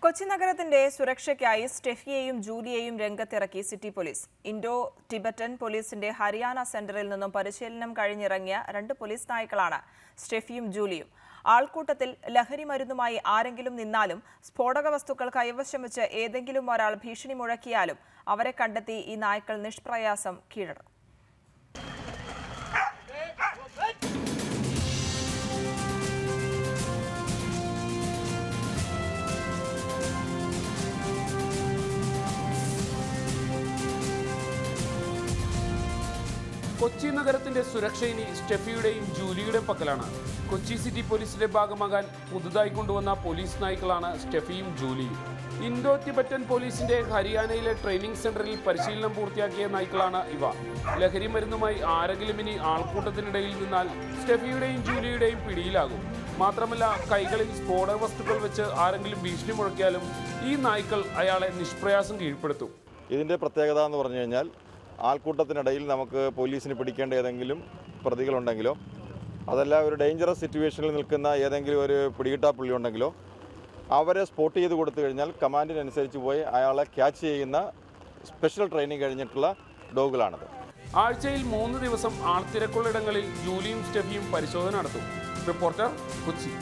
കൊച്ചി നഗരത്തിന്റെ സുരക്ഷയ്ക്കായി സ്റ്റെഫിയെയും ജൂലിയെയും രംഗത്തിറക്കി city police. Indo Tibetan പോലീസിന്റെ ഹരിയാന സെന്ററിൽ നിന്നും പരിശീലനം കഴിഞ്ഞിറങ്ങിയ 2 പോലീസ് നായ്ക്കളാണ് സ്റ്റെഫിയും ജൂലിയും. ആൾക്കൂട്ടത്തിൽ ലഹരി മരുന്നുമായി ആരെങ്കിലും നിന്നാലും സ്ഫോടക വസ്തുക്കൾ കൈവശം വെച്ച് ഏതെങ്കിലും ഒരാൾ ഭീഷണി മുഴക്കിയാലും അവരെ കണ്ടെത്തി ഈ നായ്ക്കൾ നിഷ്പ്രയാസം കീഴടക്കും. കൊച്ചി നഗരത്തിന്റെ സുരക്ഷ ഇനി സ്റ്റെഫിയുടെയും ജൂലിയുടെയും പക്കലാണ്. കൊച്ചി സിറ്റി പോലീസിന്റെ ഭാഗമാകാൻ പുതുതായി കൊണ്ടുവന്ന പോലീസ് നായ്ക്കളാണ് സ്റ്റെഫിയും ജൂലിയും. ഇൻഡോ ടിബറ്റൻ പോലീസിന്റെ ഹരിയാനയിലെ ട്രെയിനിംഗ് സെന്ററിൽ പരിശീലനം പൂർത്തിയാക്കിയ നായ്ക്കളാണ് ഇവ. ലഹരി മരുന്നുമായി ആരെങ്കിലും ഇനി ആൾക്കൂട്ടത്തിനിടയിൽ നിന്നാൽ സ്റ്റെഫിയുടെയും ജൂലിയുടെയും പിടിയിലാകും. മാത്രമല്ല, കൈകളിൽ സ്ഫോടക വസ്തുക്കൾ വെച്ച് ആരെങ്കിലും ഭീഷണി മുഴക്കിയാലും ഈ നായ്ക്കൾ അയാളെ നിഷ്പ്രയാസം കീഴ്പ്പെടുത്തും. ഇതിന്റെ പ്രത്യേകത എന്ന് പറഞ്ഞു കഴിഞ്ഞാൽ, ആൾക്കൂട്ടത്തിനിടയിൽ നമുക്ക് പോലീസിന് പിടിക്കേണ്ട ഏതെങ്കിലും പ്രതികളുണ്ടെങ്കിലോ അതല്ല ഒരു ഡേഞ്ചറസ് സിറ്റുവേഷനിൽ നിൽക്കുന്ന ഏതെങ്കിലും ഒരു പിടികിട്ടാപ്പുള്ളി ഉണ്ടെങ്കിലോ അവരെ സ്പോട്ട് ചെയ്ത് കൊടുത്തു കഴിഞ്ഞാൽ കമാൻഡിനനുസരിച്ച് പോയി അയാളെ ക്യാച്ച് ചെയ്യുന്ന സ്പെഷ്യൽ ട്രെയിനിങ് കഴിഞ്ഞിട്ടുള്ള ഡോഗുകളാണത്. ആഴ്ചയിൽ 3 ദിവസം ആൾത്തിരക്കുള്ളിടങ്ങളിൽ ജൂലിയും സ്റ്റെഫിയും പരിശോധന നടത്തും. റിപ്പോർട്ടർ, കൊച്ചി.